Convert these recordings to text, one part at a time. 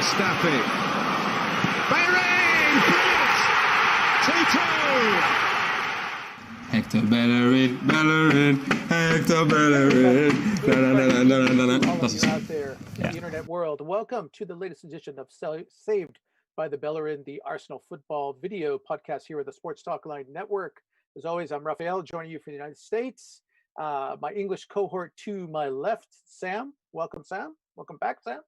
Mustafi. Bellerin! Brilliant! 2-2! Hector Bellerin, Hector Bellerin. Out there in the internet world. Welcome to the latest edition of Saved by the Bellerin, the Arsenal football video podcast here at the Sports Talk Line Network. As always, I'm Raphael, joining you from the United States. My English cohort to my left, Sam. Welcome, Sam. Welcome back, Sam.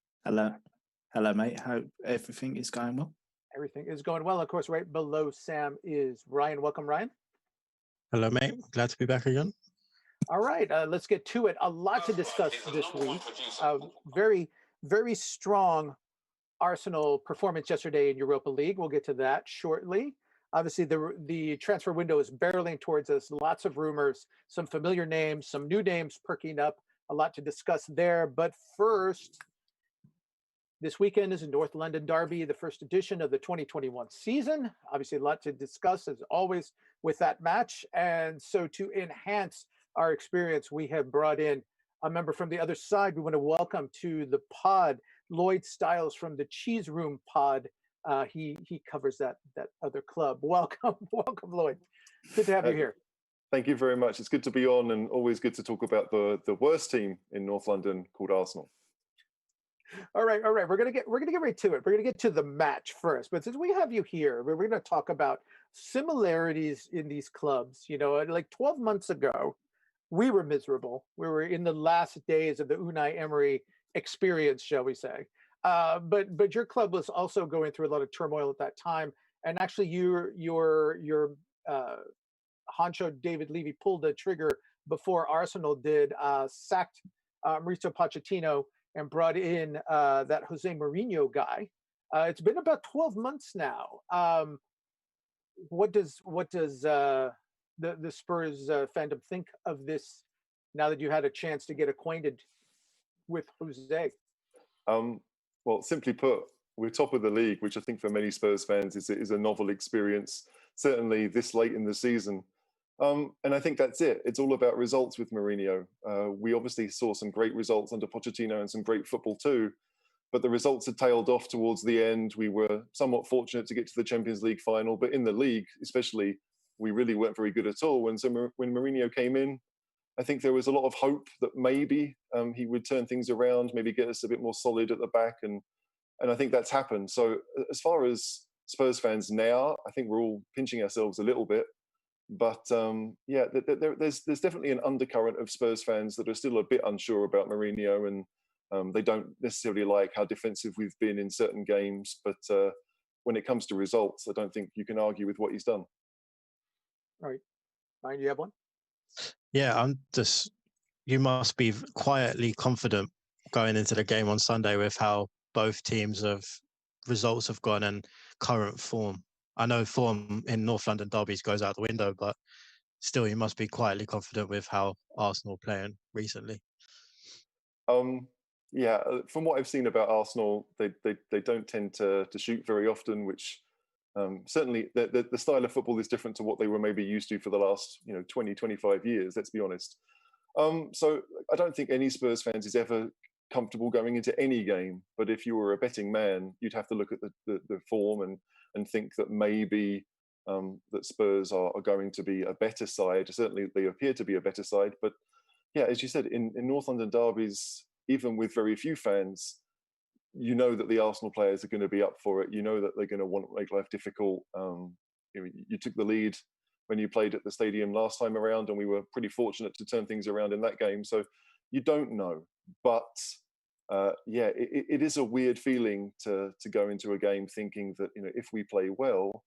Hello, mate. Hope everything is going well. Everything is going well. Of course, right below Sam is Ryan. Welcome, Ryan. Hello, mate. Glad to be back again. All right, let's get to it. A lot to discuss this week. Very, very strong Arsenal performance yesterday in Europa League. We'll get to that shortly. Obviously, the transfer window is barreling towards us. Lots of rumors, some familiar names, some new names perking up. A lot to discuss there. But first, this weekend is a North London derby, the first edition of the 2021 season. Obviously, a lot to discuss, as always, with that match. And so to enhance our experience, we have brought in a member from the other side. We want to welcome to the pod, Lloyd Stiles from the Cheese Room pod. He covers that other club. Welcome, Lloyd. Good to have you here. Thank you very much. It's good to be on, and always good to talk about the worst team in North London called Arsenal. All right. We're gonna get right to it. We're gonna get to the match first, but since we have you here, we're gonna talk about similarities in these clubs. You know, like 12 months ago, we were miserable. We were in the last days of the Unai Emery experience, shall we say? But your club was also going through a lot of turmoil at that time, and actually, your honcho David Levy pulled the trigger before Arsenal did, sacked Mauricio Pochettino and brought in that Jose Mourinho guy. It's been about 12 months now. What does the Spurs fandom think of this now that you had a chance to get acquainted with Jose? Well, simply put, we're top of the league, which I think for many Spurs fans is a novel experience, certainly this late in the season. And I think that's it. It's all about results with Mourinho. We obviously saw some great results under Pochettino and some great football too, but the results had tailed off towards the end. We were somewhat fortunate to get to the Champions League final, but in the league, especially, we really weren't very good at all. And so when Mourinho came in, I think there was a lot of hope that maybe he would turn things around, maybe get us a bit more solid at the back, and I think that's happened. So as far as Spurs fans now, I think we're all pinching ourselves a little bit. But there's definitely an undercurrent of Spurs fans that are still a bit unsure about Mourinho, and they don't necessarily like how defensive we've been in certain games. But when it comes to results, I don't think you can argue with what he's done. All right. Ryan, you have one? Yeah, you must be quietly confident going into the game on Sunday with how both teams' results have gone and current form. I know form in North London derbies goes out the window, but still, you must be quietly confident with how Arsenal are playing recently. Yeah, from what I've seen about Arsenal, they don't tend to shoot very often, which certainly the style of football is different to what they were maybe used to for the last 20, 25 years, let's be honest. So I don't think any Spurs fans is ever comfortable going into any game, but if you were a betting man, you'd have to look at the form and think that maybe that Spurs are going to be a better side. Certainly they appear to be a better side, but yeah, as you said, in North London derbies, even with very few fans, you know that the Arsenal players are going to be up for it. You know that they're going to want to make life difficult. You took the lead when you played at the stadium last time around, and we were pretty fortunate to turn things around in that game. So you don't know, but it is a weird feeling to go into a game thinking that if we play well,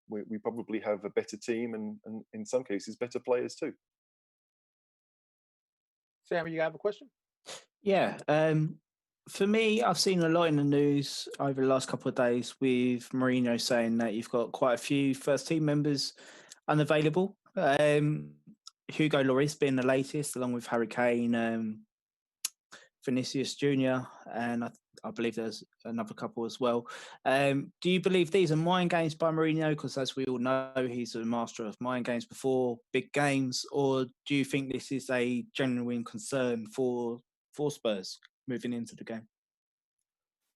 we probably have a better team and in some cases better players too. Sam, you have a question? Yeah. For me, I've seen a lot in the news over the last couple of days with Mourinho saying that you've got quite a few first team members unavailable. Hugo Lloris being the latest, along with Harry Kane, Vinicius Jr., and I believe there's another couple as well. Do you believe these are mind games by Mourinho? Because as we all know, he's a master of mind games before big games. Or do you think this is a genuine concern for Spurs moving into the game?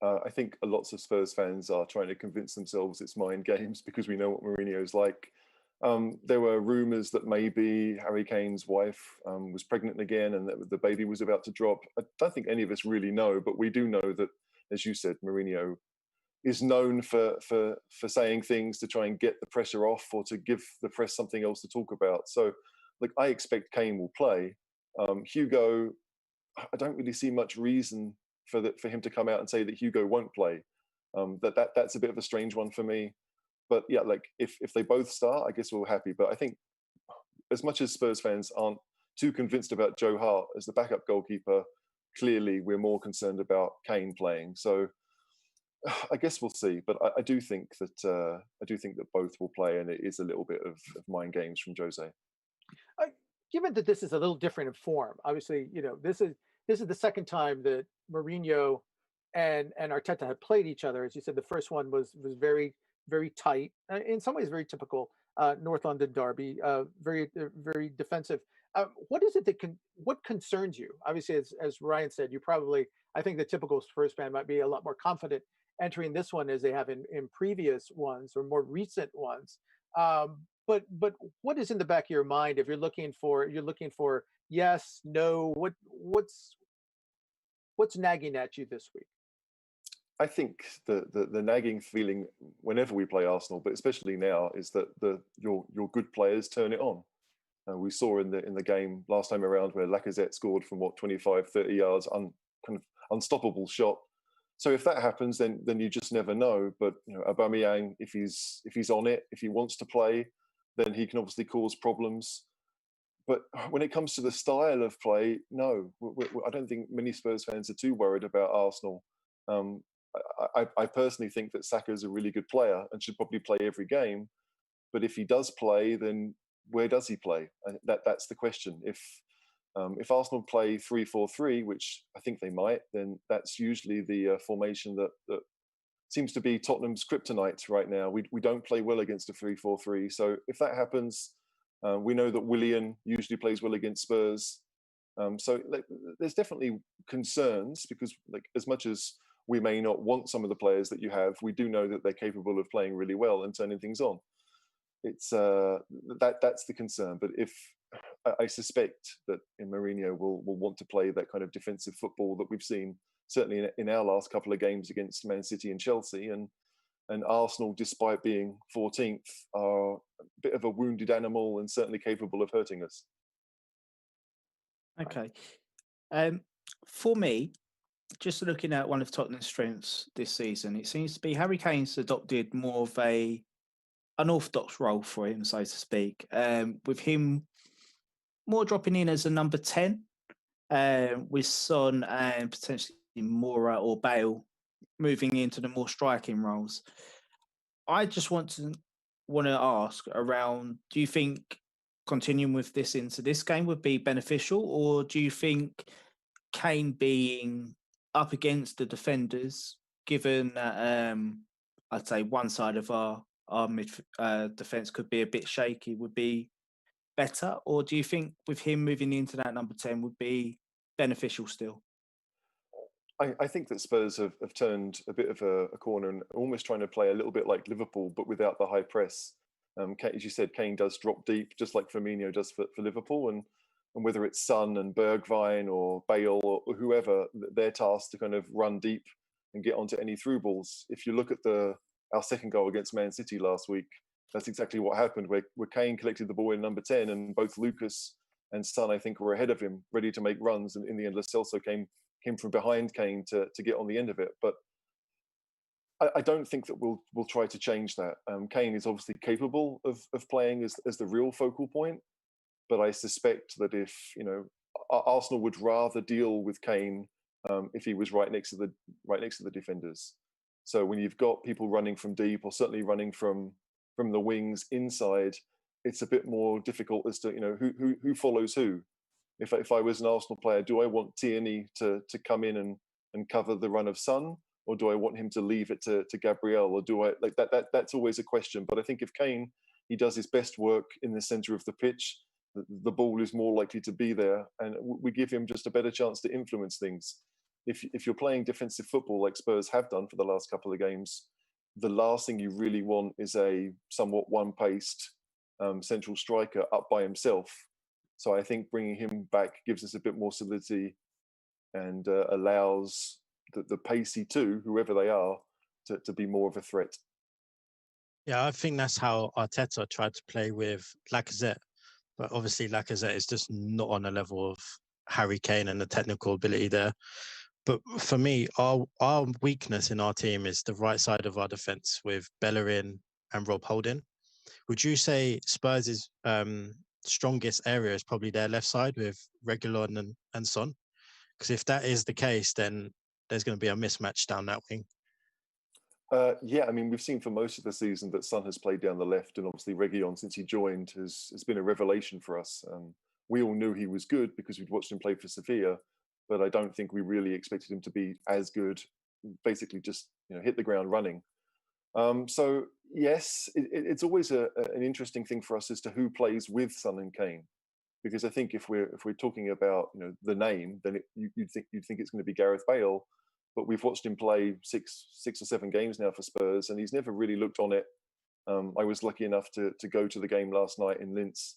I think lots of Spurs fans are trying to convince themselves it's mind games because we know what Mourinho's like. There were rumours that maybe Harry Kane's wife was pregnant again and that the baby was about to drop. I don't think any of us really know, but we do know that, as you said, Mourinho is known for saying things to try and get the pressure off or to give the press something else to talk about. So, like, I expect Kane will play. Hugo, I don't really see much reason for him to come out and say that Hugo won't play. That's a bit of a strange one for me. But yeah, like if they both start, I guess we're happy. But I think as much as Spurs fans aren't too convinced about Joe Hart as the backup goalkeeper, clearly we're more concerned about Kane playing. So I guess we'll see. But I do think that both will play, and it is a little bit of mind games from Jose. Given that this is a little different in form, obviously, this is the second time that Mourinho and Arteta have played each other. As you said, the first one was very, very tight, in some ways very typical North London derby, very very defensive. What is it what concerns you? Obviously, as Ryan said, I think the typical Spurs fan might be a lot more confident entering this one as they have in previous ones or more recent ones. But what is in the back of your mind if you're looking for yes, no, what's nagging at you this week? I think the nagging feeling whenever we play Arsenal, but especially now, is that your good players turn it on. We saw in the game last time around where Lacazette scored from 25, 30 yards, kind of unstoppable shot. So if that happens, then you just never know. But Aubameyang, if he's on it, if he wants to play, then he can obviously cause problems. But when it comes to the style of play, no, I don't think many Spurs fans are too worried about Arsenal. I personally think that Saka is a really good player and should probably play every game. But if he does play, then where does he play? That's the question. If Arsenal play 3-4-3, which I think they might, then that's usually the formation that seems to be Tottenham's kryptonite right now. We don't play well against a 3-4-3. So if that happens, we know that Willian usually plays well against Spurs. So there's definitely concerns because, like, as much as we may not want some of the players that you have, we do know that they're capable of playing really well and turning things on. It's that's the concern. But if I suspect that Mourinho will want to play that kind of defensive football that we've seen certainly in our last couple of games against Man City and Chelsea, and Arsenal, despite being 14th, are a bit of a wounded animal and certainly capable of hurting us. Okay. For me, just looking at one of Tottenham's strengths this season, it seems to be Harry Kane's adopted more of a unorthodox role for him, so to speak, with him more dropping in as a number 10, with Son and potentially Moura or Bale moving into the more striking roles. I just want to ask around, do you think continuing with this into this game would be beneficial, or do you think Kane being up against the defenders, given that I'd say one side of our mid defence could be a bit shaky, would be better? Or do you think with him moving into that number 10 would be beneficial still? I think that Spurs have turned a bit of a corner and almost trying to play a little bit like Liverpool, but without the high press. As you said, Kane does drop deep, just like Firmino does for Liverpool. And whether it's Son and Bergwijn or Bale or whoever, they're tasked to kind of run deep and get onto any through balls. If you look at our second goal against Man City last week, that's exactly what happened, where Kane collected the ball in number 10 and both Lucas and Son, I think, were ahead of him, ready to make runs. And in the end, Lo Celso came from behind Kane to get on the end of it. But I don't think that we'll try to change that. Kane is obviously capable of playing as the real focal point, but I suspect that if Arsenal would rather deal with Kane if he was right next to the defenders. So when you've got people running from deep or certainly running from the wings inside, it's a bit more difficult as to who follows who. If I was an Arsenal player, do I want Tierney to come in and cover the run of Son, or do I want him to leave it to Gabriel, or do I like that? That's always a question. But I think if Kane, he does his best work in the centre of the pitch, the ball is more likely to be there, and we give him just a better chance to influence things. if you're playing defensive football like Spurs have done for the last couple of games, the last thing you really want is a somewhat one-paced central striker up by himself. So I think bringing him back gives us a bit more solidity and allows the pacey two, whoever they are, to be more of a threat. Yeah, I think that's how Arteta tried to play with Lacazette. But obviously Lacazette is just not on the level of Harry Kane and the technical ability there. But for me, our weakness in our team is the right side of our defence with Bellerin and Rob Holding. Would you say Spurs' strongest area is probably their left side with Reguilon and Son? Because if that is the case, then there's going to be a mismatch down that wing. Yeah, I mean, we've seen for most of the season that Son has played down the left, and obviously Reguilon, since he joined, has been a revelation for us. We all knew he was good because we'd watched him play for Sevilla, but I don't think we really expected him to be as good. Basically, just hit the ground running. So yes, it's always an interesting thing for us as to who plays with Son and Kane, because I think if we're talking about the name, then you'd think it's going to be Gareth Bale. But we've watched him play six or seven games now for Spurs, and he's never really looked on it. I was lucky enough to go to the game last night in Linz,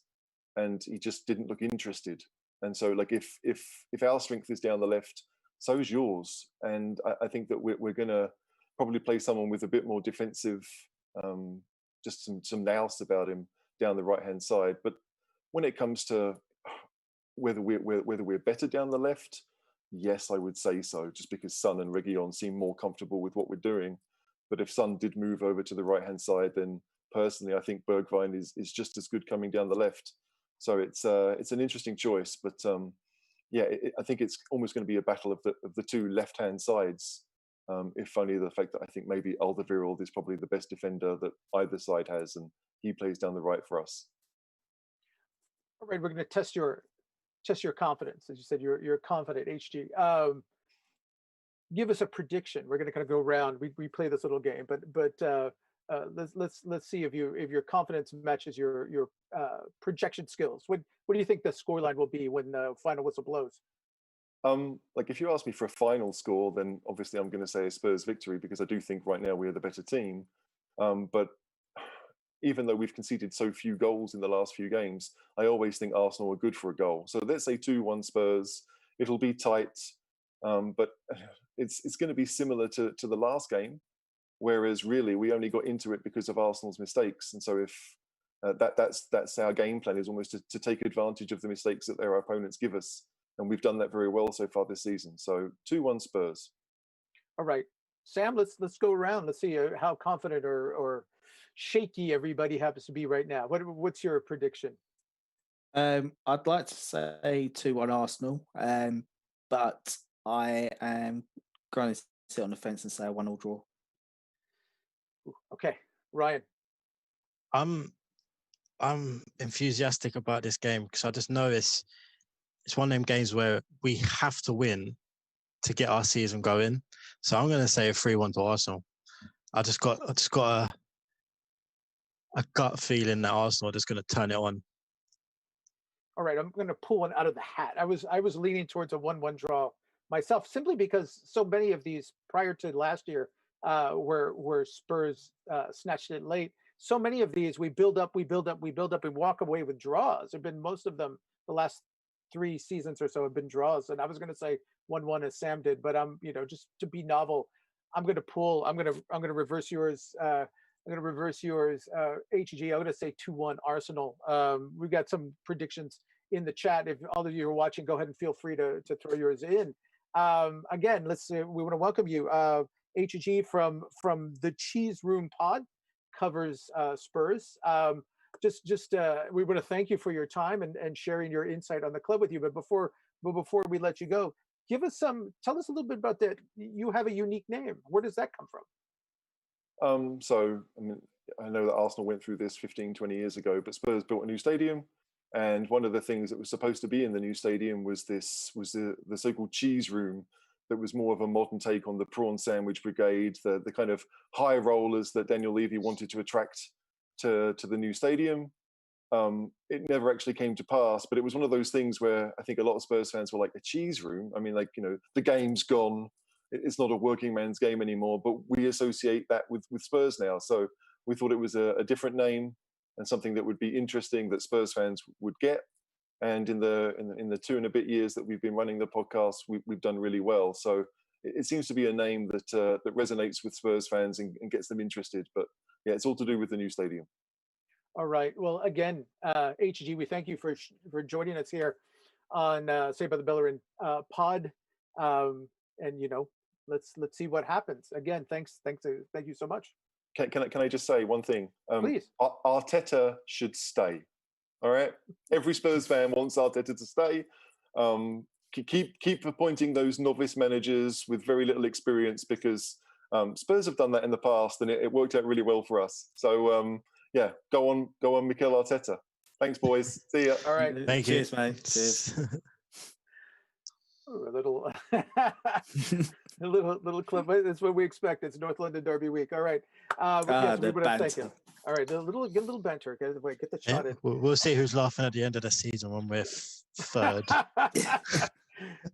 and he just didn't look interested. And so, like, if our strength is down the left, so is yours. And I think that we're going to probably play someone with a bit more defensive, just some nous about him down the right hand side. But when it comes to whether we're better down the left, yes, I would say so, just because Son and Reguilon seem more comfortable with what we're doing. But if Son did move over to the right-hand side, then personally, I think Bergwijn is just as good coming down the left. So it's an interesting choice. But yeah, I think it's almost going to be a battle of the two left-hand sides, if only the fact that I think maybe Alderweireld is probably the best defender that either side has, and he plays down the right for us. All right, we're going to test your confidence. As you said, you're confident, HG. Give us a prediction. We're going to kind of go around. We play this little game, but let's see if your confidence matches your projection skills. What do you think the scoreline will be when the final whistle blows? Like, if you ask me for a final score, then obviously I'm going to say a Spurs victory, because I do think right now we're the better team. But even though we've conceded so few goals in the last few games, I always think Arsenal are good for a goal. So let's say 2-1 Spurs. It'll be tight, but it's going to be similar to the last game, whereas really we only got into it because of Arsenal's mistakes. And so if that's our game plan, is almost to take advantage of the mistakes that their opponents give us. And we've done that very well so far this season. So 2-1 Spurs. All right, Sam, let's go around. Let's see how confident or shaky everybody happens to be right now. What's your prediction? I'd like to say 2-1 Arsenal, but I am going to sit on the fence and say a 1-1 draw. Okay, Ryan. I'm enthusiastic about this game because I just know it's one of them games where we have to win to get our season going. So I'm going to say a 3-1 to Arsenal. I just got a gut feeling that Arsenal are just going to turn it on. All right, I'm going to pull one out of the hat. I was leaning towards a 1-1 draw myself, simply because so many of these prior to last year where Spurs snatched it late. So many of these we build up, and walk away with draws. There've been most of them the last 3 seasons or so have been draws. And I was going to say 1-1 as Sam did, but just to be novel, I'm going to reverse yours. I'm going to reverse yours, HG. I'm going to say 2-1 Arsenal. We've got some predictions in the chat. If all of you are watching, go ahead and feel free to throw yours in. Again, we want to welcome you. HG from the Cheese Room Pod covers Spurs. We want to thank you for your time and sharing your insight on the club with you. But before we let you go, tell us a little bit about that. You have a unique name. Where does that come from? So, I mean, I know that Arsenal went through this 15, 20 years ago, but Spurs built a new stadium. And one of the things that was supposed to be in the new stadium was the so-called cheese room, that was more of a modern take on the prawn sandwich brigade, the kind of high rollers that Daniel Levy wanted to attract to the new stadium. it never actually came to pass. But it was one of those things where I think a lot of Spurs fans were like, a cheese room? I mean, like, the game's gone. It's not a working man's game anymore, but we associate that with Spurs now. So we thought it was a different name and something that would be interesting that Spurs fans would get. And in the 2 and a bit years that we've been running the podcast, we've done really well. So it seems to be a name that resonates with Spurs fans and gets them interested. But yeah, it's all to do with the new stadium. All right. Well, again, HG, we thank you for joining us here on Saved by the Bellerin pod. And let's see what happens. Again, thank you so much. Can I just say one thing? Please. Arteta should stay. All right. Every Spurs fan wants Arteta to stay. Keep appointing those novice managers with very little experience, because Spurs have done that in the past and it worked out really well for us. So yeah, go on, Mikel Arteta. Thanks, boys. See ya. All right. Thank you. Cheers, mate. Cheers. Ooh, a little clip. That's what we expect. It's North London Derby week. All right. Yes, we would have thank you. All right, get a little banter. Get the shot in. We'll see who's laughing at the end of the season when we're third.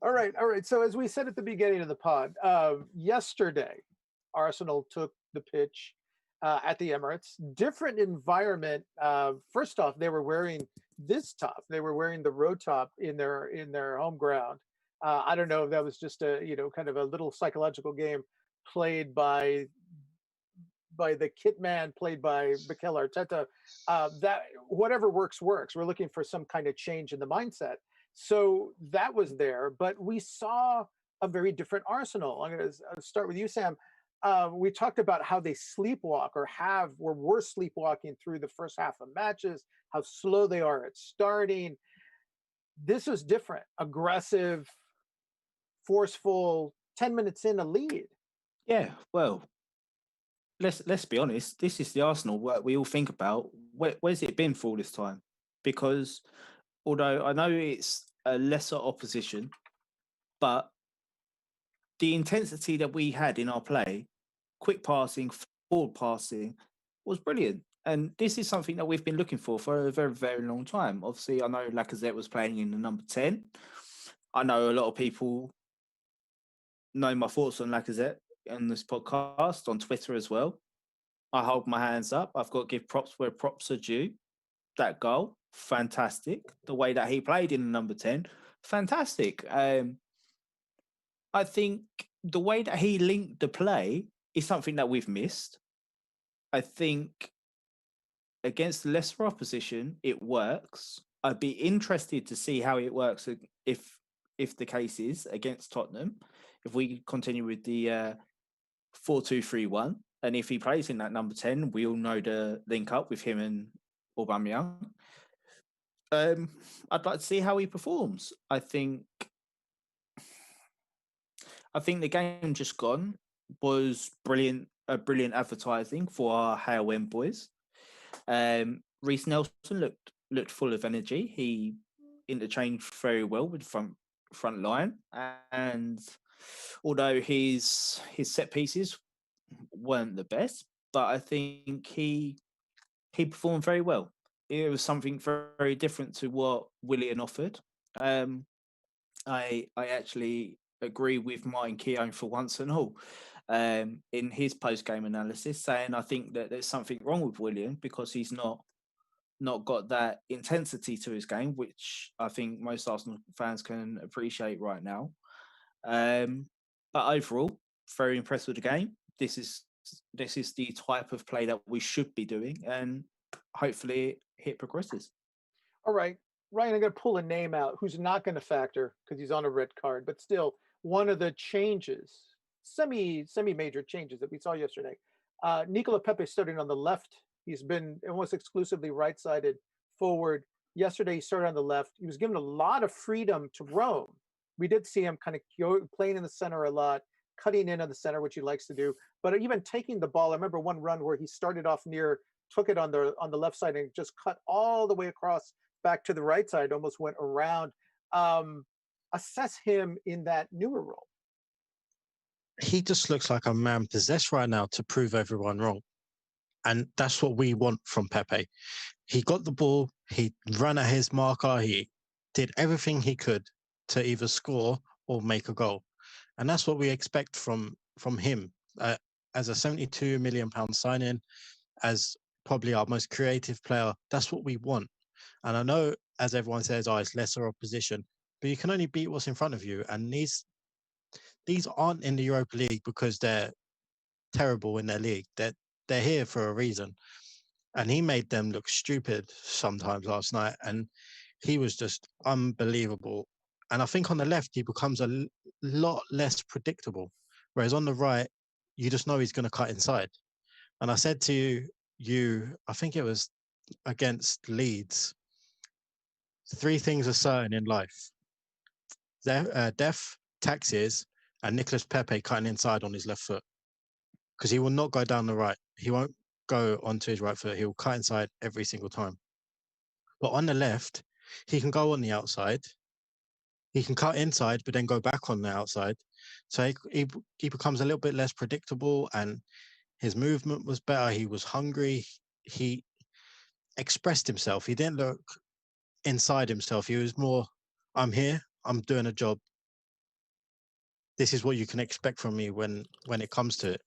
All right. So as we said at the beginning of the pod, yesterday, Arsenal took the pitch at the Emirates. Different environment. First off, they were wearing this top. They were wearing the road top in their home ground. I don't know if that was just a kind of a little psychological game played by the kit man, played by Mikel Arteta. That whatever works. We're looking for some kind of change in the mindset. So that was there, but we saw a very different Arsenal. I'm going to start with you, Sam. We talked about how they sleepwalk were sleepwalking through the first half of matches, how slow they are at starting. This was different, aggressive, forceful, 10 minutes in a lead. Yeah, well, let's be honest. This is the Arsenal what we all think about. Where's it been for all this time? Because although I know it's a lesser opposition, but the intensity that we had in our play, quick passing, forward passing, was brilliant. And this is something that we've been looking for a very, very long time. Obviously, I know Lacazette was playing in the number 10. I know a lot of people know my thoughts on Lacazette on this podcast, on Twitter as well. I hold my hands up. I've got to give props where props are due. That goal, fantastic. The way that he played in the number 10, fantastic. I think the way that he linked the play is something that we've missed. I think against the lesser opposition, it works. I'd be interested to see how it works if the case is against Tottenham, if we continue with the 4-2-3-1, and if he plays in that number 10, we all know the link up with him and Aubameyang. I'd like to see how he performs. I think the game just gone was brilliant advertising for our Hale End boys. Reece Nelson looked full of energy. He interchanged very well with front line, and although his set pieces weren't the best, but I think he performed very well. It was something very, very different to what Willian offered. I actually agree with Martin Keown for once and all in his post-game analysis, saying I think that there's something wrong with Willian because he's not got that intensity to his game, which I think most Arsenal fans can appreciate right now. But overall, very impressed with the game. This is the type of play that we should be doing, and hopefully it progresses. All right, Ryan, I'm going to pull a name out who's not going to factor because he's on a red card, but still one of the changes, semi-major changes that we saw yesterday. Nicola Pepe starting on the left. He's been almost exclusively right-sided forward. Yesterday, he started on the left. He was given a lot of freedom to roam. We did see him kind of playing in the center a lot, cutting in on the center, which he likes to do. But even taking the ball, I remember one run where he started off near, took it on the left side and just cut all the way across back to the right side, almost went around. Assess him in that newer role. He just looks like a man possessed right now to prove everyone wrong. And that's what we want from Pepe. He got the ball, He ran at his marker. He did everything he could to either score or make a goal. And that's what we expect from him. As a £72 million signing, as probably our most creative player, that's what we want. And I know, as everyone says, it's lesser opposition, but you can only beat what's in front of you. And these aren't in the Europa League because they're terrible in their league. They're here for a reason. And he made them look stupid sometimes last night. And he was just unbelievable. And I think on the left, he becomes a lot less predictable. Whereas on the right, you just know he's going to cut inside. And I said to you, I think it was against Leeds, 3 things are certain in life: death, taxes, and Nicolas Pepe cutting inside on his left foot. Because he will not go down the right. He won't go onto his right foot. He will cut inside every single time. But on the left, he can go on the outside. He can cut inside, but then go back on the outside. So he becomes a little bit less predictable, and his movement was better. He was hungry. He expressed himself. He didn't look inside himself. He was more, I'm here. I'm doing a job. This is what you can expect from me when it comes to it.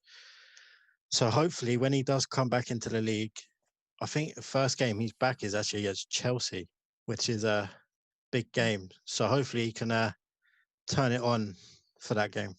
So hopefully when he does come back into the league, I think the first game he's back is actually against Chelsea, which is a big game. So hopefully he can turn it on for that game.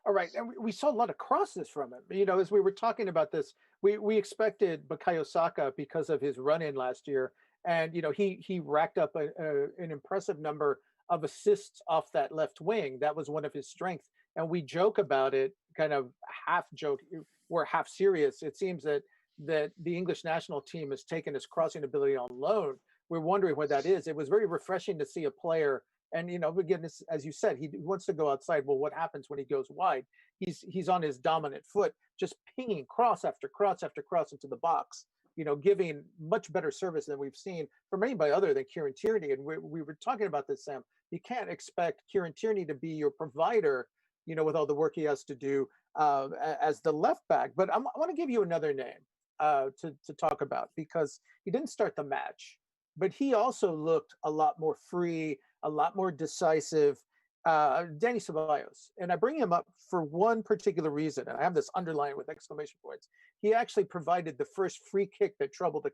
All right, and we saw a lot of crosses from him. You know, as we were talking about this, we expected Bukayo Saka because of his run-in last year, and you know he racked up an impressive number of assists off that left wing. That was one of his strengths, and we joke about it, kind of half joke, we're half serious. It seems that the English national team has taken his crossing ability on loan. We're wondering what that is. It was very refreshing to see a player. And you know, again, this, as you said, he wants to go outside. Well, what happens when he goes wide? He's on his dominant foot, just pinging cross after cross after cross into the box. You know, giving much better service than we've seen from anybody other than Kieran Tierney. And we were talking about this, Sam. You can't expect Kieran Tierney to be your provider, you know, with all the work he has to do as the left back. But I want to give you another name to talk about, because he didn't start the match, but he also looked a lot more free, a lot more decisive. Danny Ceballos, and I bring him up for one particular reason, and I have this underlined with exclamation points. He actually provided the first free kick that troubled a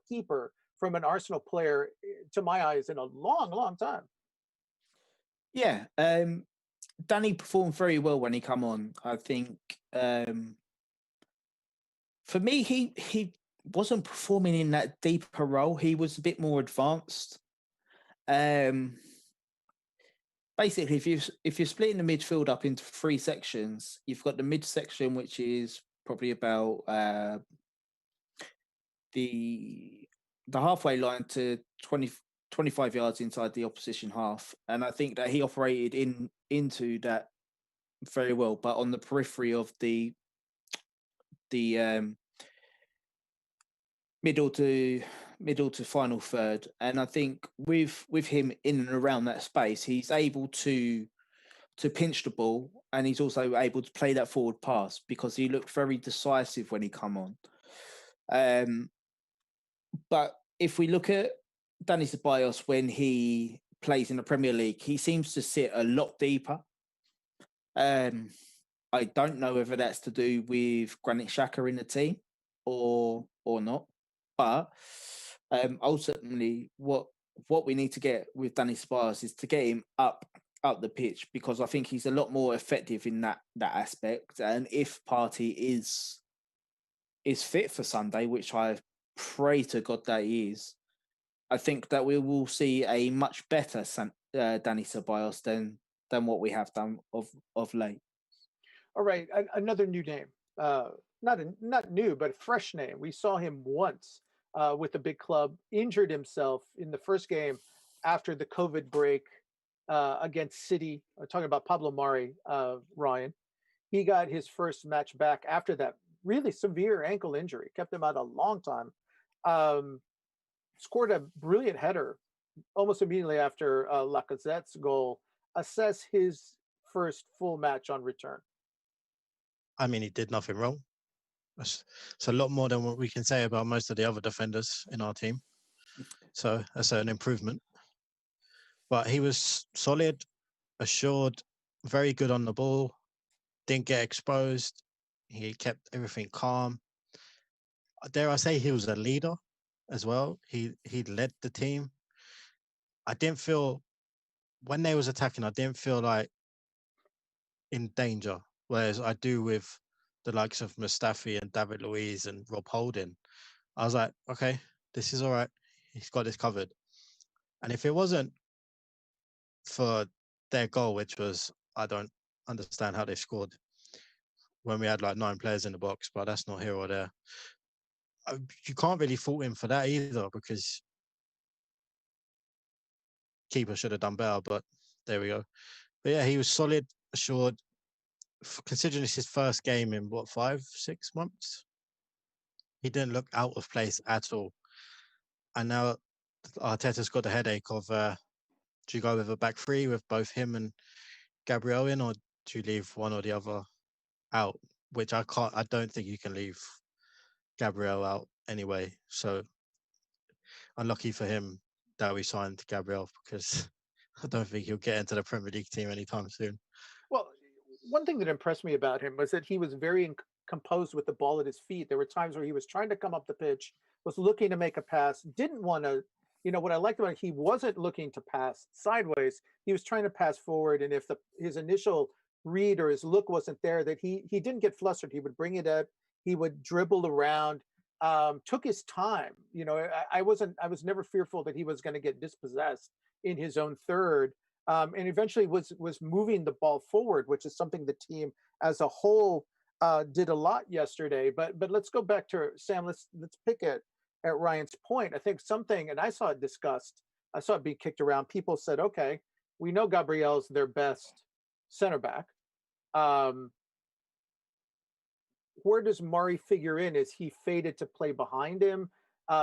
keeper from an Arsenal player, to my eyes, in a long, long time. Yeah, Danny performed very well when he come on. I think for me, he wasn't performing in that deeper role. He was a bit more advanced. Basically, if you're splitting the midfield up into 3 sections, you've got the mid section, which is probably about the halfway line to 25 yards inside the opposition half, and I think that he operated into that very well. But on the periphery of the middle to final third, and I think with him in and around that space, he's able to pinch the ball, and he's also able to play that forward pass, because he looked very decisive when he come on. But if we look at Danny Ceballos when he plays in the Premier League, he seems to sit a lot deeper. I don't know whether that's to do with Granit Xhaka in the team or not. But ultimately, what we need to get with Danny Ceballos is to get him up the pitch, because I think he's a lot more effective in that aspect. And if Partey is fit for Sunday, which I pray to God that he is, I think that we will see a much better Danny Ceballos than what we have done of late. All right, another new name. Not new, but a fresh name. We saw him once with the big club, injured himself in the first game after the COVID break against City. I'm talking about Pablo Mari, Ryan. He got his first match back after that really severe ankle injury, kept him out a long time. Scored a brilliant header almost immediately after Lacazette's goal. Assess his first full match on return. I mean, he did nothing wrong. It's a lot more than what we can say about most of the other defenders in our team. So that's an improvement. But he was solid, assured, very good on the ball, didn't get exposed. He kept everything calm. Dare I say he was a leader as well. He led the team. I didn't feel, when they was attacking, I didn't feel like in danger, whereas I do with the likes of Mustafi and David Luiz and Rob Holding. I was like, okay, this is all right. He's got this covered. And if it wasn't for their goal, which was, I don't understand how they scored when we had like 9 players in the box, but that's not here or there. You can't really fault him for that either, because keeper should have done better, but there we go. But yeah, he was solid, assured. Considering it's his first game in 5-6 months, he didn't look out of place at all. And now Arteta's got the headache of do you go with a back three with both him and Gabriel in, or do you leave one or the other out? Which I don't think you can leave Gabriel out anyway. So unlucky for him that we signed Gabriel, because I don't think he'll get into the Premier League team anytime soon. Well, one thing that impressed me about him was that he was very composed with the ball at his feet. There were times where he was trying to come up the pitch, was looking to make a pass, didn't want to. What I liked about it, he wasn't looking to pass sideways. He was trying to pass forward, and if his initial read or his look wasn't there, that he didn't get flustered. He would bring it up. He would dribble around. Took his time. I was never fearful that he was going to get dispossessed in his own third. And eventually was moving the ball forward, which is something the team as a whole did a lot yesterday. But let's go back to Sam. Let's pick at Ryan's point. I think something, and I saw it discussed. I saw it being kicked around. People said, "Okay, we know Gabriel's their best center back. Where does Murray figure in? Is he fated to play behind him?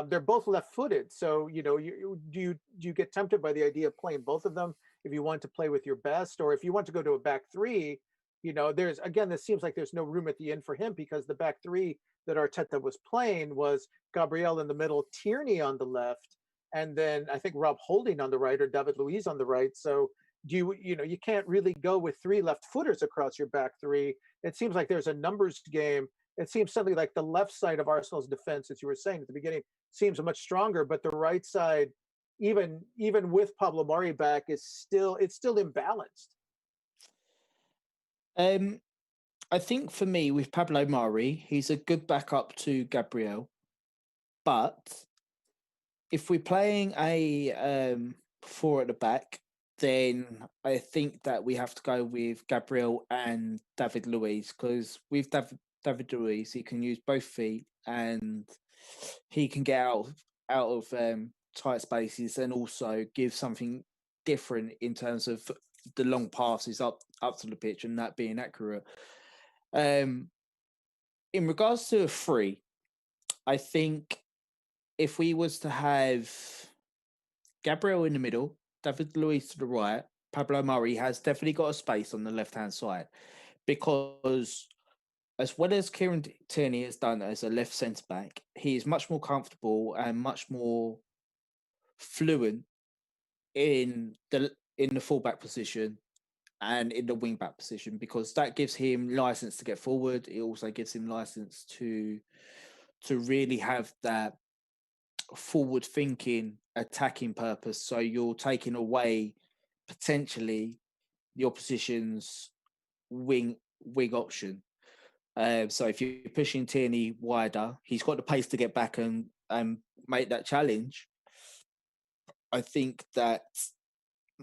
They're both left-footed, so do you get tempted by the idea of playing both of them if you want to play with your best, or if you want to go to a back three? This seems like there's no room at the end for him, because the back three that Arteta was playing was Gabriel in the middle, Tierney on the left, and then I think Rob Holding on the right, or David Luiz on the right. So you can't really go with 3 left-footers across your back three. It seems like there's a numbers game. It seems something like the left side of Arsenal's defense, as you were saying at the beginning, seems much stronger, but the right side, even with Pablo Mari back, it's still imbalanced. I think for me, with Pablo Mari, he's a good backup to Gabriel. But if we're playing a 4 at the back, then I think that we have to go with Gabriel and David Luiz, because with David Luiz, he can use both feet and he can get out of tight spaces, and also give something different in terms of the long passes up to the pitch and that being accurate. In regards to a 3, I think if we was to have Gabriel in the middle, David Luiz to the right, Pablo Mari has definitely got a space on the left-hand side, because as well as Kieran Tierney has done as a left centre-back, he is much more comfortable and much more fluent in the fullback position and in the wing-back position, because that gives him license to get forward. It also gives him license to really have that forward-thinking, attacking purpose. So you're taking away potentially the opposition's wing option. So if you're pushing Tierney wider, he's got the pace to get back and make that challenge. I think that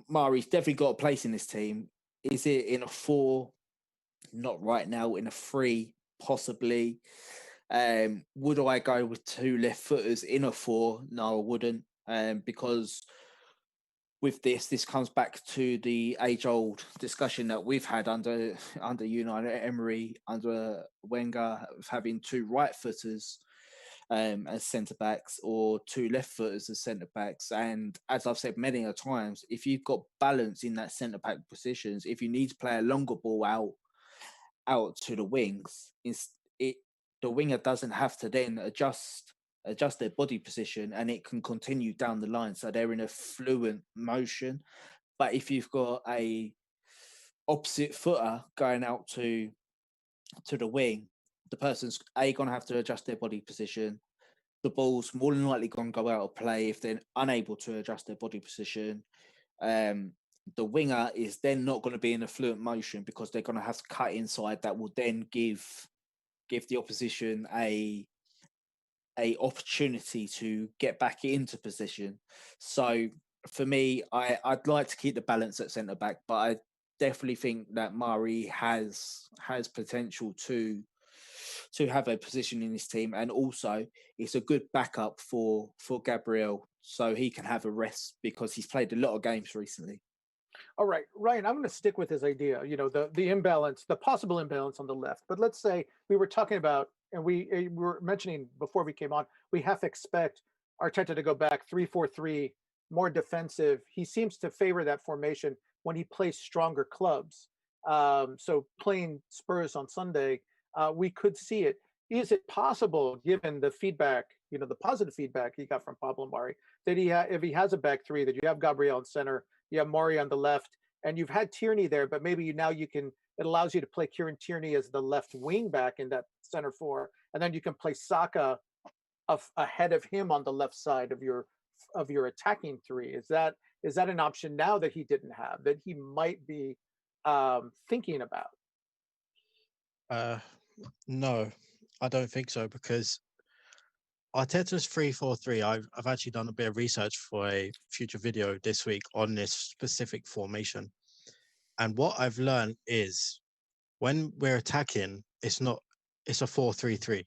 Mari's definitely got a place in this team. Is it in a 4? Not right now. In a 3, possibly. Would I go with 2 left footers in a 4? No, I wouldn't. Because with this comes back to the age-old discussion that we've had under Unai Emery, under Wenger, of having 2 right footers as centre backs, or 2 left footers as centre backs. And as I've said many a times, if you've got balance in that centre back positions, if you need to play a longer ball out to the wings, the winger doesn't have to then adjust adjust their body position, and it can continue down the line, so they're in a fluent motion. But if you've got a opposite footer going out to the wing, the person's going to have to adjust their body position. The ball's more than likely going to go out of play if they're unable to adjust their body position. The winger is then not going to be in a fluent motion because they're going to have to cut inside. That will then give the opposition a opportunity to get back into position. So for me, I'd like to keep the balance at centre back, but I definitely think that Mari has potential to have a position in this team, and also it's a good backup for Gabriel, so he can have a rest because he's played a lot of games recently. All right, Ryan, I'm going to stick with this idea, the imbalance, the possible imbalance on the left. But let's say we were talking about, and we were mentioning before we came on, we have to expect Arteta to go back 3-4-3, more defensive. He seems to favor that formation when he plays stronger clubs. So playing Spurs on Sunday, we could see it. Is it possible, given the feedback, the positive feedback he got from Pablo Mari, that if he has a back three, that you have Gabriel in center, you have Mari on the left, and you've had Tierney there, but maybe it allows you to play Kieran Tierney as the left wing back in that center four, and then you can play Saka ahead of him on the left side of your attacking three. Is that an option now that he didn't have, that he might be thinking about? No, I don't think so, because Arteta's 3-4-3, I've actually done a bit of research for a future video this week on this specific formation. And what I've learned is when we're attacking, it's a 4-3-3.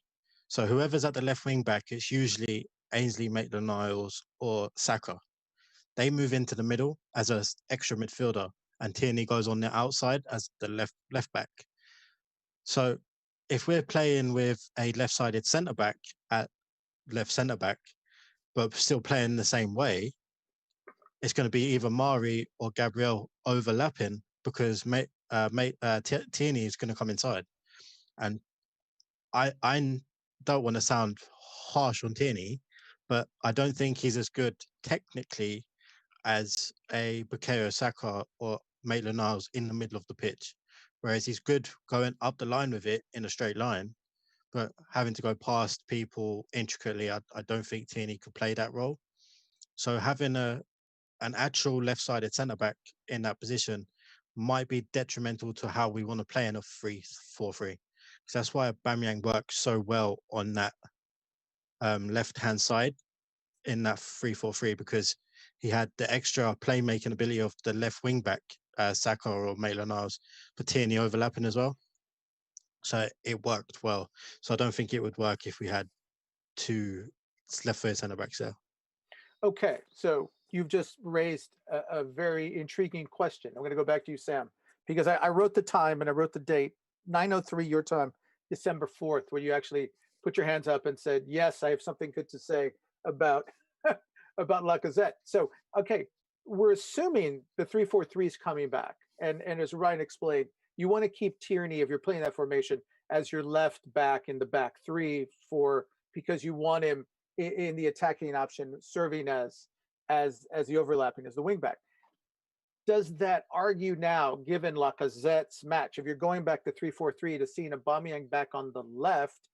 So whoever's at the left wing back, it's usually Ainsley, Maitland-Niles or Saka. They move into the middle as an extra midfielder, and Tierney goes on the outside as the left back. So if we're playing with a left-sided centre-back at left centre-back, but still playing the same way, it's going to be either Mari or Gabriel overlapping, because Tierney is going to come inside. And I don't want to sound harsh on Tierney, but I don't think he's as good technically as a Bukayo Saka or Maitland-Niles in the middle of the pitch. Whereas he's good going up the line with it in a straight line, but having to go past people intricately, I don't think Tierney could play that role. So having an actual left-sided centre-back in that position might be detrimental to how we want to play in a 3-4-3. Because that's why Aubameyang works so well on that left-hand side in that 3-4-3, because he had the extra playmaking ability of the left wing-back, Saka or Maitland-Niles, but Tierney overlapping as well. So it worked well. So I don't think it would work if we had two left-footed centre-backs there. Okay, so you've just raised a very intriguing question. I'm going to go back to you, Sam, because I wrote the time and I wrote the date, 9:03 your time, December 4th, where you actually put your hands up and said, yes, I have something good to say about Lacazette. So, okay, we're assuming the 3-4-3 is coming back. And as Ryan explained, you want to keep Tierney, if you're playing that formation, as your left back in the back three because you want him in the attacking option, serving as the overlapping as the wing back. Does that argue now, given Lacazette's match, if you're going back to 3-4-3 to seeing Aubameyang back on the left,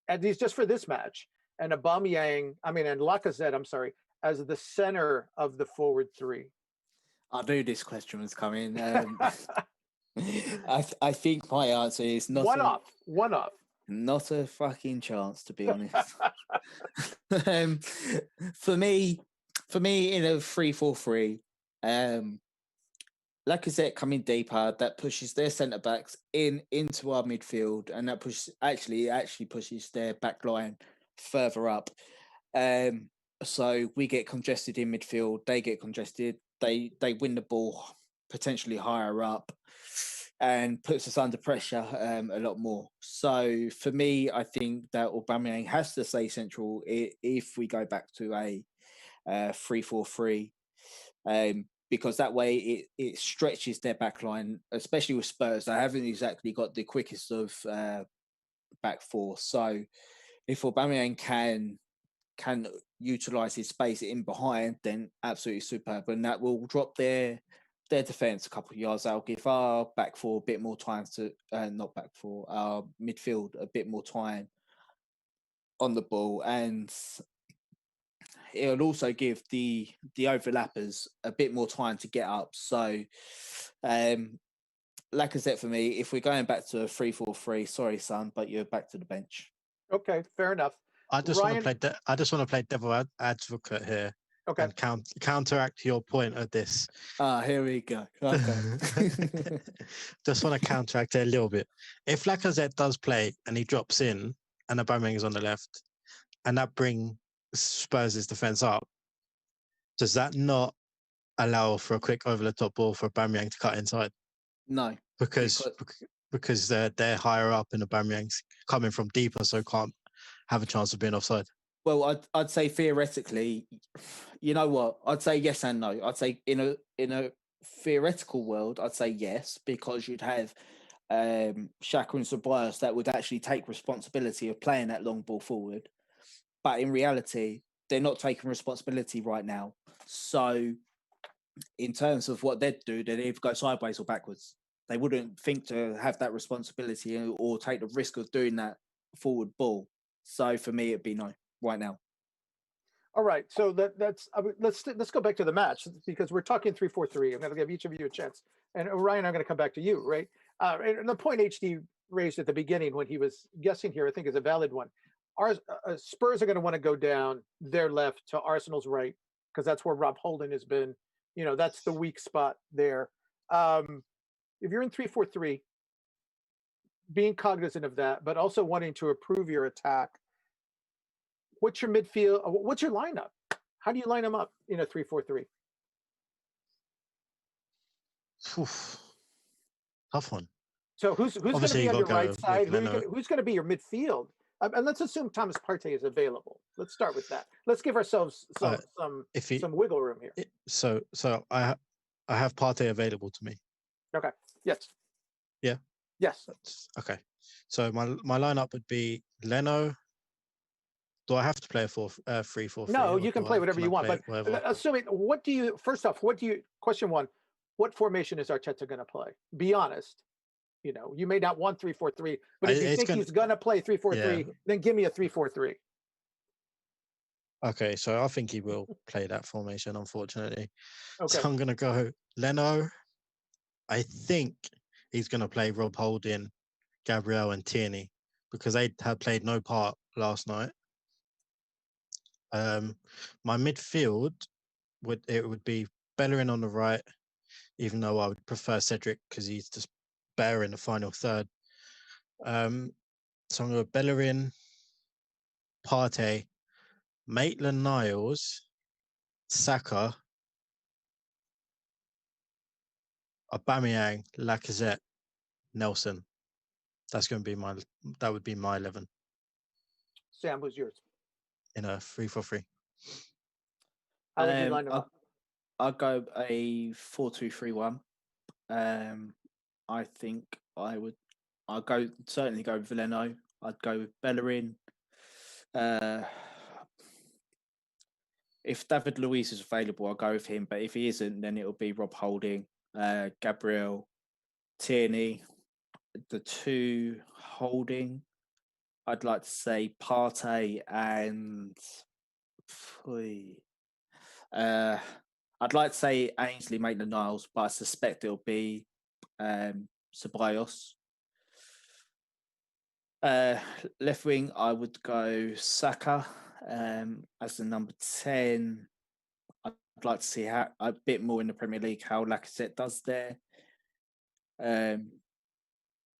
at least just for this match, and Lacazette, as the center of the forward three? I knew this question was coming. I think my answer is not one off. Not a fucking chance, to be honest. For me, in a 3-4-3, Lacazette coming deeper, that pushes their centre backs into our midfield, and that actually pushes their back line further up. So we get congested in midfield, they get congested, they win the ball potentially higher up, and puts us under pressure a lot more. So for me, I think that Aubameyang has to stay central if we go back to a 3-4-3, because that way it stretches their back line, especially with Spurs. They haven't exactly got the quickest of back four. So if Aubameyang can can utilise his space in behind, then absolutely superb. And that will drop their defence a couple of yards. That'll give our back four a bit more time to, not back four, our midfield a bit more time on the ball. And it'll also give the overlappers a bit more time to get up. So, Lacazette for me, if we're going back to a 3-4-3, sorry, son, but you're back to the bench. Okay, fair enough. I just want Ryan? to play devil advocate here Okay. and counteract your point of this. Here we go. Okay. Just want to counteract it a little bit. If Lacazette does play and he drops in and Aubameyang is on the left, and that brings Spurs' defense up, does that not allow for a quick over the top ball for Aubameyang to cut inside? No. Because they're higher up and Aubameyang's coming from deeper, so can't have a chance of being offside. Well, I'd say theoretically, you know what? I'd say yes and no. I'd say in a theoretical world, I'd say yes, because you'd have Xhaka and Ceballos that would actually take responsibility of playing that long ball forward. But in reality, they're not taking responsibility right now. So in terms of what they'd do, they'd either go sideways or backwards. They wouldn't think to have that responsibility or take the risk of doing that forward ball. So for me, it'd be no right now. All right, so let's go back to the match because we're talking 3-4-3. I'm going to give each of you a chance, and Ryan, I'm going to come back to you, right? And the point HD raised at the beginning when he was guessing here, I think, is a valid one. Our Spurs are going to want to go down their left to Arsenal's right because that's where Rob Holding has been. You know, that's the weak spot there. If you're in 3-4-3, being cognizant of that, but also wanting to improve your attack, what's your midfield? What's your lineup? How do you line them up in a 3-4-3? Tough one. So who's going to be on your right side? Who's going to be your midfield? And let's assume Thomas Partey is available. Let's start with that. Let's give ourselves some wiggle room here. So I have Partey available to me. Okay. Yes. Yeah. Yes. Okay. So my lineup would be Leno. Do I have to play a 3-4-3? No, you can play whatever you want. But assuming, question one, what formation is Arteta going to play? Be honest. You know, you may not want 3-4-3, but if you think he's going to play 3-4-3, then give me a 3-4-3. Okay, so I think he will play that formation, unfortunately. Okay. So I'm going to go Leno. I think he's going to play Rob Holding, Gabriel and Tierney because they had played no part last night. My midfield would be Bellerin on the right, even though I would prefer Cedric because he's just better in the final third. So I'm going to Bellerin, Partey, Maitland-Niles, Saka, Aubameyang, Lacazette, Nelson. That would be my 11. Sam, who's yours? In a 3-4-3. How would you line them up? I'll go a 4-2-3-1. I think I'll certainly go with Leno. I'd go with Bellerin. If David Luiz is available, I'll go with him. But if he isn't, then it'll be Rob Holding, Gabriel, Tierney. The two holding, I'd like to say Partey and I'd like to say Ainsley Maitland-Niles, but I suspect it'll be Ceballos. Left wing, I would go Saka as the number 10. I'd like to see a bit more in the Premier League how Lacazette does there.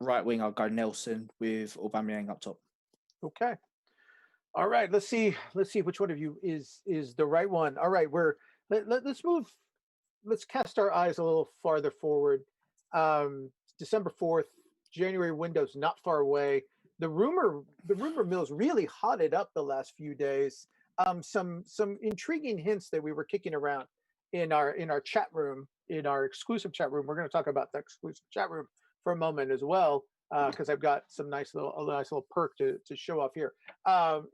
Right wing, I'll go Nelson with Aubameyang up top. Okay. All right. Let's see which one of you is the right one. All right. Let's move. Let's cast our eyes a little farther forward. December 4th, January window's not far away. The rumor mill's really hotted up the last few days. Some intriguing hints that we were kicking around in our chat room, in our exclusive chat room. We're going to talk about the exclusive chat room for a moment as well, because I've got some nice little perk to show off here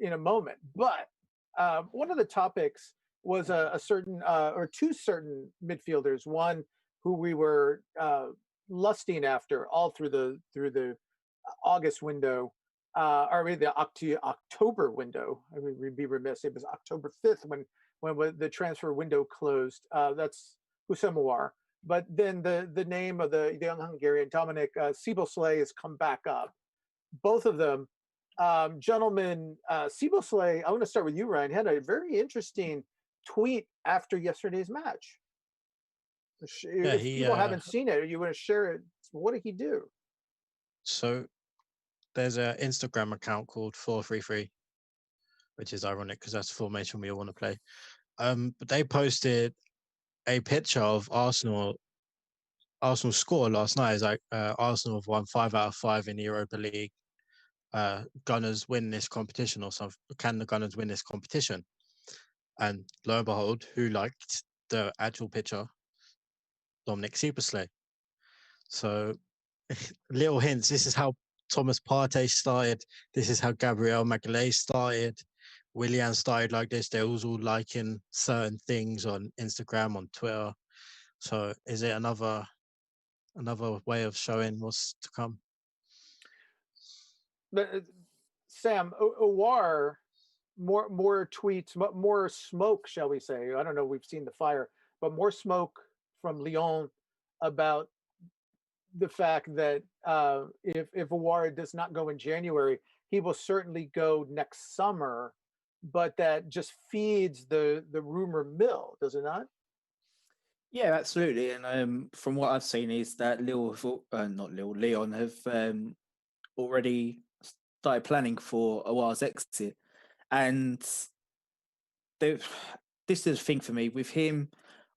in a moment. But One of the topics was a certain or two certain midfielders. One who we were lusting after all through the August window, or maybe the October window. I mean, we'd be remiss. It was October 5th when the transfer window closed. That's Husamawar. But then the name of the young Hungarian Dominic Szoboszlai has come back up. Both of them, gentlemen. Szoboszlai, I want to start with you, Ryan. Had a very interesting tweet after yesterday's match. If people haven't seen it, or you want to share it, what did he do? So there's an Instagram account called 433, which is ironic because that's the formation we all want to play. But they posted a picture of Arsenal's score last night. Is like Arsenal have won 5 out of 5 in the Europa League. Gunners win this competition or something? Can the Gunners win this competition? And lo and behold, who liked the actual picture? Dominic Szoboszlai. So little hints. This is how Thomas Partey started. This is how Gabriel Magalhaes started. Willian started like this. They was all liking certain things on Instagram, on Twitter. So is it another way of showing what's to come? But Sam, Awar, more tweets, more smoke, shall we say? I don't know. We've seen the fire, but more smoke from Lyon about the fact that if Awar does not go in January, he will certainly go next summer. But that just feeds the rumor mill, does it not? Yeah, absolutely. And from what I've seen is that Leon have already started planning for Awar's exit. And this is the thing for me with him.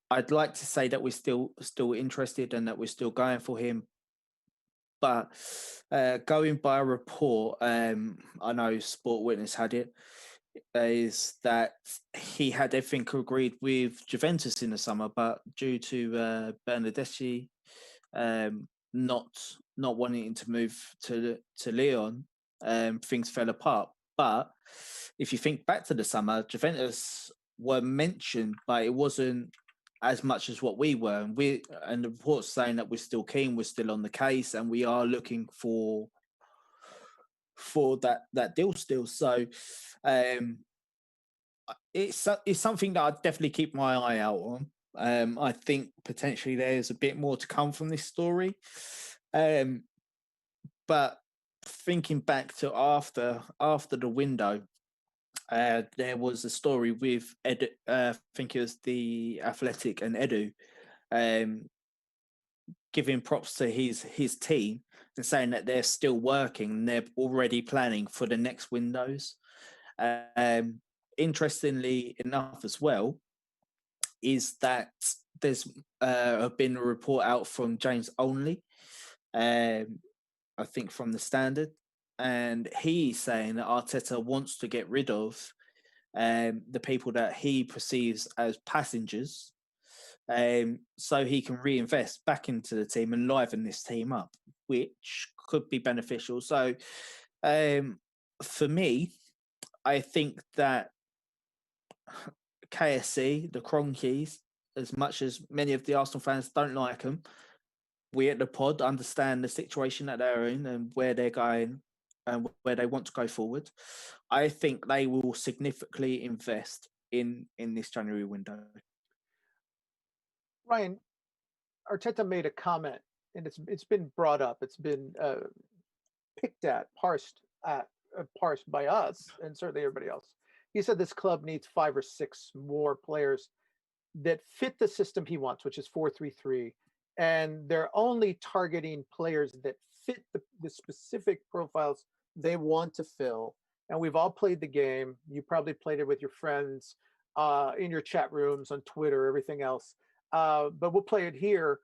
I'd like to say that we're still interested and that we're still going for him. But going by a report, I know Sport Witness had it, is that he had everything agreed with Juventus in the summer, but due to Bernardeschi not wanting to move to Lyon, things fell apart. But if you think back to the summer, Juventus were mentioned, but it wasn't as much as what we were. And the reports saying that we're still keen, we're still on the case, and we are looking for that deal still. So it's something that I'd definitely keep my eye out on. I think potentially there's a bit more to come from this story. But thinking back to after the window, there was a story with Edu, I think it was the Athletic and Edu, giving props to his team and saying that they're still working and they're already planning for the next windows. Interestingly enough as well, is that there's been a report out from James Only, I think from the Standard, and he's saying that Arteta wants to get rid of the people that he perceives as passengers, so he can reinvest back into the team and liven this team up, which could be beneficial. So for me, I think that KSC, the Cronkies, as much as many of the Arsenal fans don't like them, we at the pod understand the situation that they're in and where they're going and where they want to go forward. I think they will significantly invest in this January window. Ryan, Arteta made a comment, and it's been brought up. It's been picked at, parsed by us, and certainly everybody else. He said this club needs 5 or 6 more players that fit the system he wants, which is 4-3-3, and they're only targeting players that fit the specific profiles they want to fill. And we've all played the game. You probably played it with your friends in your chat rooms, on Twitter, everything else. But we'll play it here.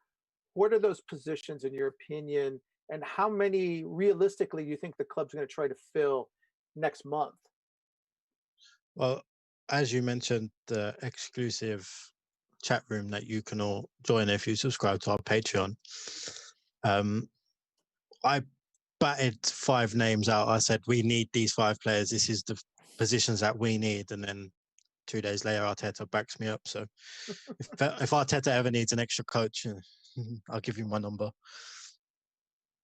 What are those positions in your opinion, and how many realistically do you think the club's going to try to fill next month? Well, as you mentioned, the exclusive chat room that you can all join if you subscribe to our Patreon. I batted 5 names out. I said, we need these 5 players. This is the positions that we need. And then 2 days later, Arteta backs me up. So if Arteta ever needs an extra coach, I'll give you my number.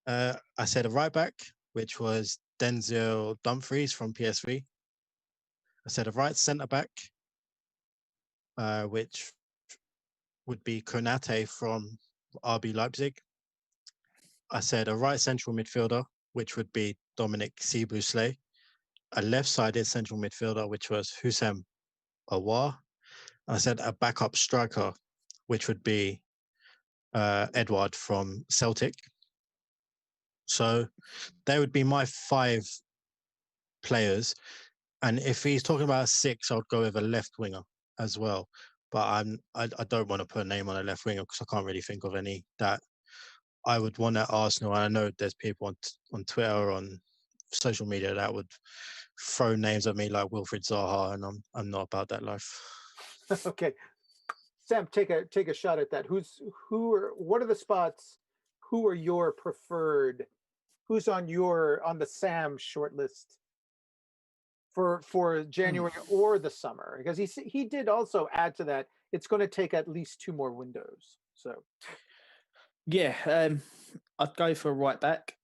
I said a right back, which was Denzel Dumfries from PSV. I said a right centre back, which would be Konate from RB Leipzig. I said a right central midfielder, which would be Dominic Szoboszlai. A left-sided central midfielder, which was Houssem Aouar. I said a backup striker, which would be Edouard from Celtic. So they would be my 5 players. And if he's talking about 6, I'd go with a left winger as well. But I don't want to put a name on a left winger because I can't really think of any that I would want at Arsenal. And I know there's people on Twitter or on social media that would throw names at me like Wilfried Zaha, and I'm not about that life. Okay, Sam, take a shot at that. What are the spots? Who are your preferred? Who's on the Sam shortlist for January or the summer? Because he did also add to that. It's going to take at least 2 more windows. So yeah, I'd go for a right back.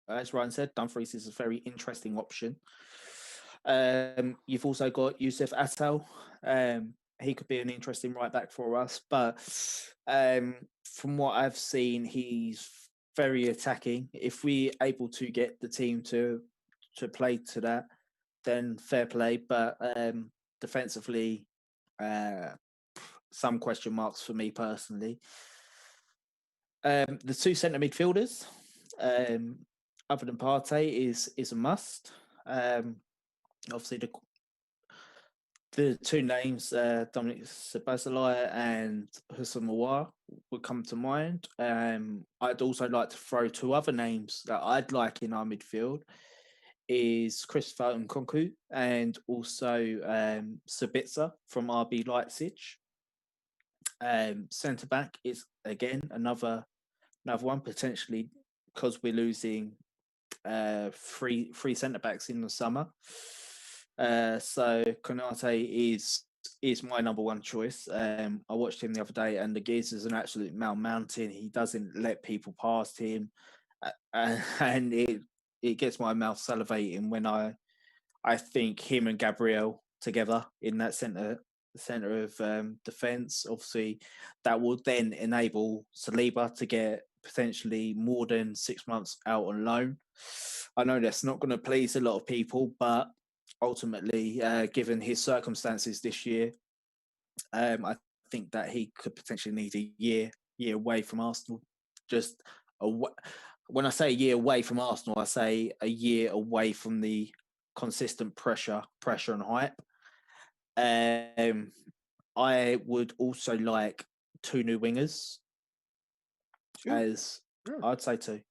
As Ryan said, Dumfries is a very interesting option. You've also got Youssef Attal. He could be an interesting right back for us, but from what I've seen, he's very attacking. If we're able to get the team to play to that, then fair play. But defensively, some question marks for me personally. The 2 centre midfielders, other than Partey, is a must. Obviously, the 2 names, Dominic Szoboszlai and Houssem Aouar, would come to mind. I'd also like to throw 2 other names that I'd like in our midfield, is Christopher Nkunku and also Sabitzer from RB Leipzig. Centre back is again another one, potentially because we're losing 3 centre backs in the summer. So Konate is my number 1 choice. I watched him the other day, and the geezer's an absolute mountain. He doesn't let people past him, and it gets my mouth salivating when I think him and Gabriel together in that centre of defence. Obviously, that will then enable Saliba to get potentially more than 6 months out on loan. I know that's not going to please a lot of people, but ultimately, given his circumstances this year, I think that he could potentially need a year away from Arsenal. When I say a year away from Arsenal, I say a year away from the consistent pressure and hype. I would also like 2 new wingers. 2? As Sure. I'd say 2,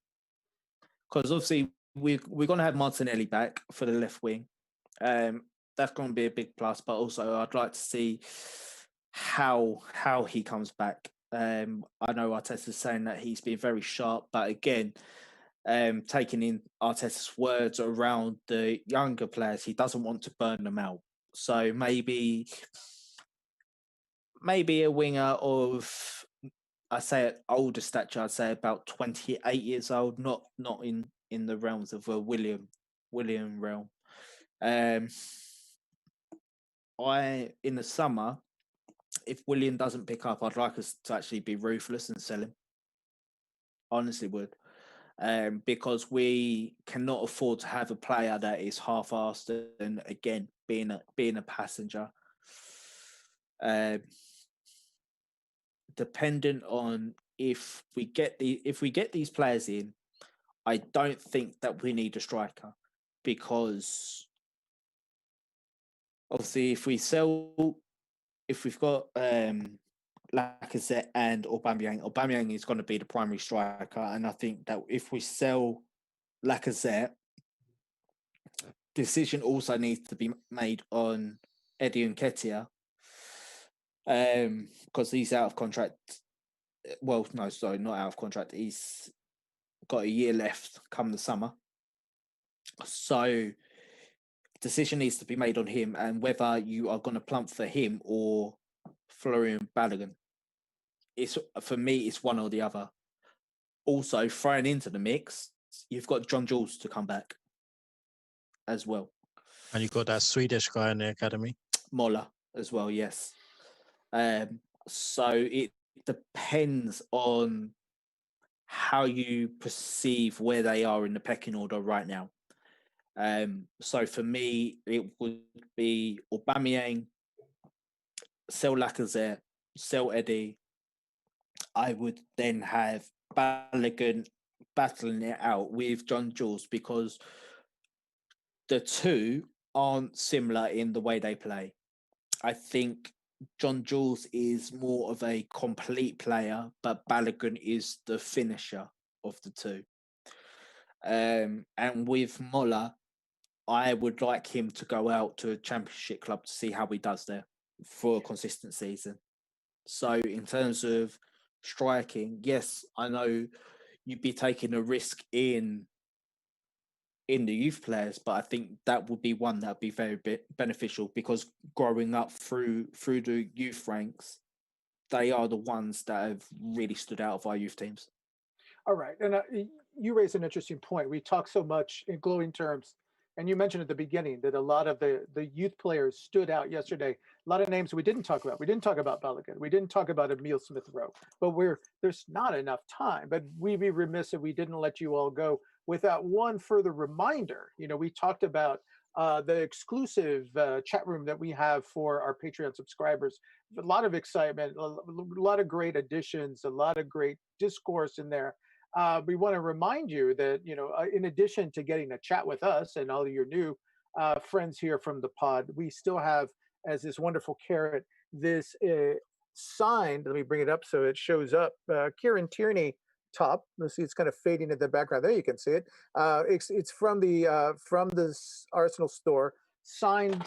because obviously we're going to have Martinelli back for the left wing. That's going to be a big plus, but also I'd like to see how he comes back. I know Arteta's saying that he's been very sharp, but again, taking in Arteta's words around the younger players, he doesn't want to burn them out. So maybe a winger of, I say at older stature, I'd say about 28 years old, not in the realms of a William realm. In the summer, if William doesn't pick up, I'd like us to actually be ruthless and sell him. Honestly would. Because we cannot afford to have a player that is half-assed and again being a passenger. Dependent on if we get these players in, I don't think that we need a striker, because obviously if we've got Lacazette and Aubameyang is going to be the primary striker, and I think that if we sell Lacazette, decision also needs to be made on Eddie Nketiah, because he's out of contract. Well, no, sorry, not out of contract. He's got a year left come the summer. So decision needs to be made on him and whether you are going to plump for him or Florian Bellerin. It's for me, it's one or the other. Also, thrown into the mix, you've got John Jules to come back as well. And you've got that Swedish guy in the academy. Moller as well, yes. So it depends on how you perceive where they are in the pecking order right now. So for me, it would be Aubameyang, sell Lacazette, sell Eddie. I would then have Balogun battling it out with John Jules because the two aren't similar in the way they play. I think John Jules is more of a complete player, but Balogun is the finisher of the two. And with Moller, I would like him to go out to a championship club to see how he does there for a consistent season. So in terms of striking, yes, I know you'd be taking a risk in the youth players, but I think that would be one that would be very beneficial because growing up through the youth ranks, they are the ones that have really stood out of our youth teams. All right. And you raise an interesting point. We talk so much in glowing terms, and you mentioned at the beginning that a lot of the youth players stood out yesterday. A lot of names we didn't talk about. We didn't talk about Bellerin. We didn't talk about Emile Smith-Rowe. But there's not enough time. But we'd be remiss if we didn't let you all go without one further reminder. We talked about the exclusive chat room that we have for our Patreon subscribers. A lot of excitement, a lot of great additions, a lot of great discourse in there. We want to remind you that, in addition to getting a chat with us and all of your new friends here from the pod, we still have, as this wonderful carrot, this signed, let me bring it up so it shows up, Kieran Tierney top. Let's see, it's kind of fading in the background. There you can see it. It's from the Arsenal store, signed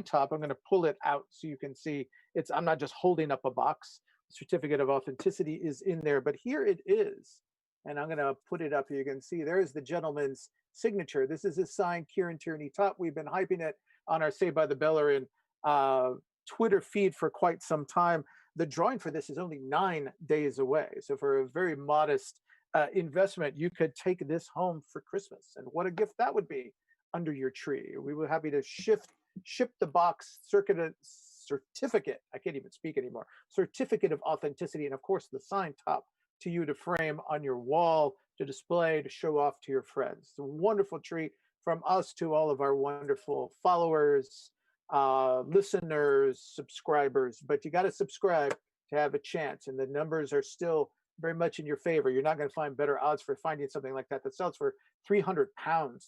top. I'm going to pull it out so you can see it's. I'm not just holding up a box. Certificate of authenticity is in there, but here it is. And I'm going to put it up. You can see there's the gentleman's signature. This is a signed Kieran Tierney top. We've been hyping it on our Say by the Bellerin Twitter feed for quite some time. The drawing for this is only 9 days away. So for a very modest investment, you could take this home for Christmas. And what a gift that would be under your tree. We were happy to ship the box certificate. I can't even speak anymore. Certificate of authenticity. And of course, the signed top to you to frame on your wall, to display, to show off to your friends. It's a wonderful treat from us to all of our wonderful followers, listeners, subscribers. But you got to subscribe to have a chance. And the numbers are still very much in your favor. You're not going to find better odds for finding something like that sells for £300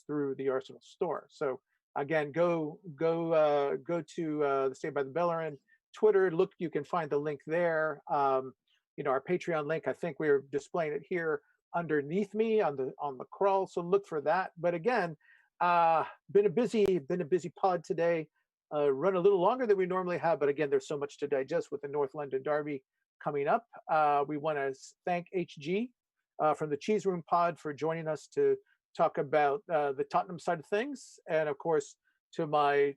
through the Arsenal store. So again, go to the Stay by the Bellerin Twitter. Look, you can find the link there. Our Patreon link, I think we're displaying it here underneath me on the crawl. So look for that. But again, been a busy pod today. Run a little longer than we normally have, but again, there's so much to digest with the North London Derby coming up. We want to thank HG from the Cheese Room Pod for joining us to talk about the Tottenham side of things, and of course to my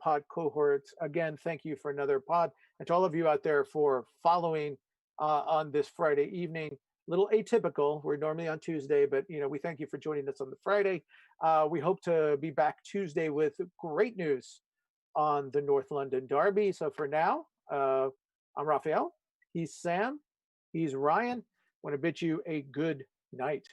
pod cohorts. Again, thank you for another pod, and to all of you out there for following on this Friday evening. A little atypical. We're normally on Tuesday, but we thank you for joining us on the Friday. We hope to be back Tuesday with great news on the North London Derby. So for now, I'm Raphael. He's Sam. He's Ryan. I want to bid you a good night.